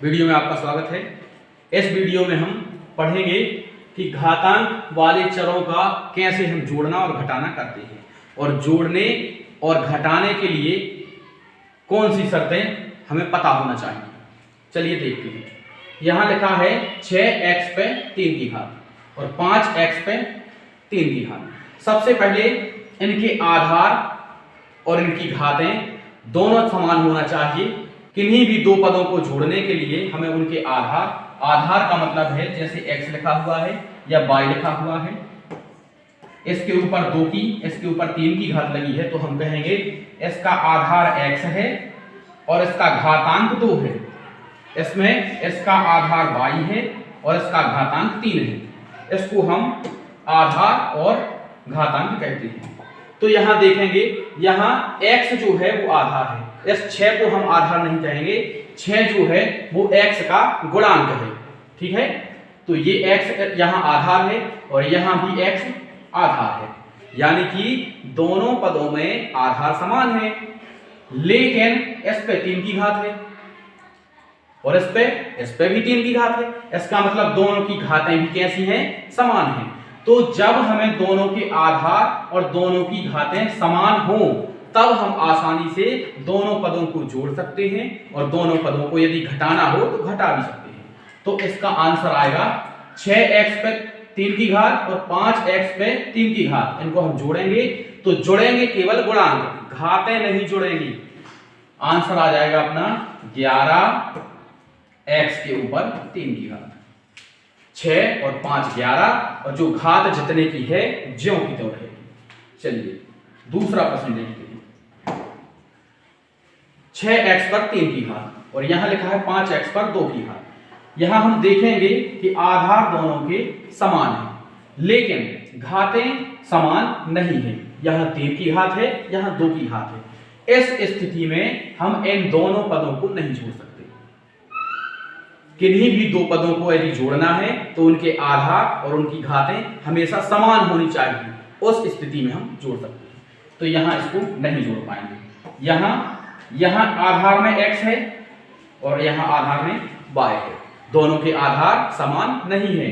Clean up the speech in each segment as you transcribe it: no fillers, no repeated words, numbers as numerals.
Video में आपका स्वागत है। इस वीडियो में हम पढ़ेंगे कि घातांक वाले चरों का कैसे हम जोड़ना और घटाना करते हैं और जोड़ने और घटाने के लिए कौन सी शर्तें हमें पता होना चाहिए। चलिए देखते हैं। यहाँ लिखा है 6x पे 3 की घात और 5x पे 3 की घात। सबसे पहले इनके आधार और इनकी घातें दोनों समान होना चाहिए। किन्हीं भी दो पदों को जोड़ने के लिए हमें उनके आधार का मतलब है जैसे x लिखा हुआ है या y लिखा हुआ है, इसके ऊपर 2 की, इसके ऊपर 3 की घात लगी है तो हम कहेंगे इसका आधार x है और इसका घातांक 2 है। इसमें इसका आधार y है और इसका घातांक 3 है। इसको हम आधार और घातांक कहते हैं। तो यहां देखेंगे, यहां x जो है वो आधार है। इस 6 को हम आधार नहीं कहेंगे, 6 जो है वो x का गुणांक है। ठीक है, तो ये x यहां आधार है और यहां भी x आधार है, यानी कि दोनों पदों में आधार समान है, लेकिन इस पे 3 की घात है और इस पे भी 3 की घात है। इसका मतलब दोनों की घातें भी कैसी हैं? समान हैं। तो जब हमें दोनों के आधार और दोनों की घातें समान हो तब हम आसानी से दोनों पदों को जोड़ सकते हैं और दोनों पदों को यदि घटाना हो तो घटा भी सकते हैं। तो इसका आंसर आएगा 6x पे 3 की घात और 5x पे 3 की घात। इनको हम जोड़ेंगे तो जुड़ेंगे केवल गुणांक, घातें नहीं जुड़ेंगी। आंसर आ जाएगा अपना 11x के ऊपर 3 की घात। 6 और 5 11 और जो घात जितने की है ज्यों की त्यों रहेगी। चलिए दूसरा प्रश्न देखते हैं। 6x पर 3 की घात और यहां लिखा है 5x पर 2 की घात। यहां हम देखेंगे कि आधार दोनों के समान है, लेकिन घातें समान नहीं है। यहां 3 की घात है, यहां 2 की घात है। इस स्थिति में हम इन दोनों पदों को नहीं जोड़ सकते। किन्हीं भी दो पदों को यदि जोड़ना है तो उनके आधार और उनकी घातें हमेशा समान होनी चाहिए। उस स्थिति में हम जोड़ सकते हैं। तो यहां इसको नहीं जोड़ पाएंगे। यहां आधार में x है और यहां आधार में y है। दोनों के आधार समान नहीं है,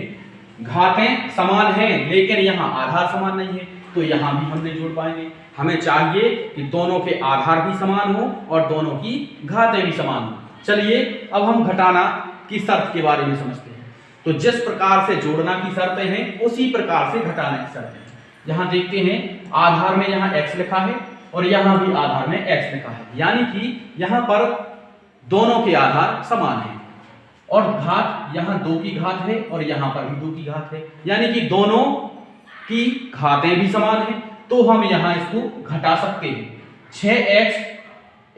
घातें समान हैं, लेकिन यहां आधार समान नहीं है, तो यहां भी हम नहीं जोड़ पाएंगे। हमें चाहिए कि दोनों के आधार भी समान हो और दोनों की घातें भी समान हो। चलिए अब हम घटाना की शर्त के बारे में समझते हैं। तो जिस प्रकार से जोड़ना की शर्तें हैं उसी प्रकार से घटाना की शर्तें हैं। यहां देखते हैं, आधार में यहां x लिखा है और यहां भी आधार में x लिखा है, यानी कि यहां पर दोनों के आधार समान हैं और घात यहां 2 की घात है और यहां पर भी 2 की घात है, यानी कि दोनों की घातें भी समान हैं। तो हम यहां इसको घटा सकते हैं। 6x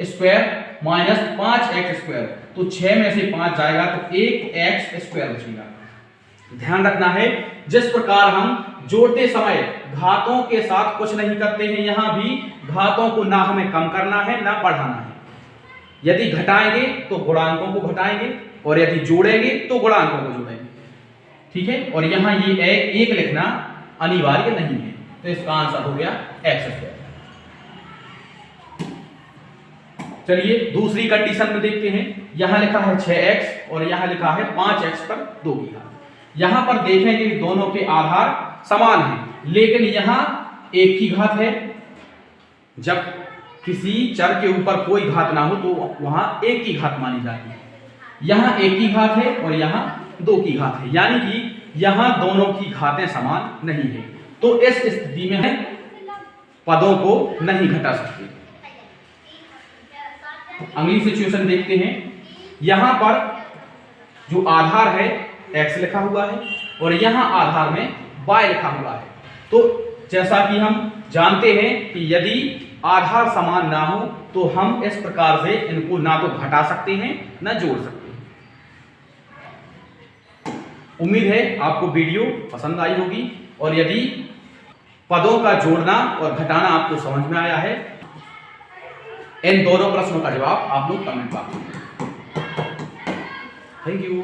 square minus 5x square, तो 6 में से 5 जाएगा तो 1x स्क्वायर बचेगा। ध्यान रखना है, जिस प्रकार हम जोड़ते समय घातों के साथ कुछ नहीं करते हैं, यहां भी घातों को ना हमें कम करना है ना बढ़ाना है। यदि घटाएंगे तो गुणांकों को घटाएंगे और यदि जोड़ेंगे तो गुणांकों को जोड़ेंगे। ठीक है, और यहां ये एक लिखना अनिवार्य नहीं है, तो इसका आंसर हो गया x स्क्वायर। चलिए दूसरी कंडीशन में देखते हैं। यहां लिखा है 6x और यहां लिखा है 5x पर 2 की घात। यहां पर देखेंगे कि दोनों के आधार समान हैं, लेकिन यहां 1 की घात है। जब किसी चर के ऊपर कोई घात ना हो तो वहां 1 की घात मानी जाती है। यहां 1 की घात है और यहां 2 की घात है, यानी कि यहां दोनों की घातें समान नहीं है। तो इस स्थिति में हम पदों को नहीं घटा सकते। अगली सिचुएशन देखते हैं। यहां पर जो आधार है x लिखा हुआ है और यहां आधार में y लिखा हुआ है। तो जैसा कि हम जानते हैं कि यदि आधार समान ना हो तो हम इस प्रकार से इनको ना तो घटा सकते हैं ना जोड़ सकते हैं। उम्मीद है आपको वीडियो पसंद आई होगी और यदि पदों का जोड़ना और घटाना आपको समझ में आया है, इन दोनों प्रश्नों का जवाब आप लोग कमेंट बॉक्स में। Thank you.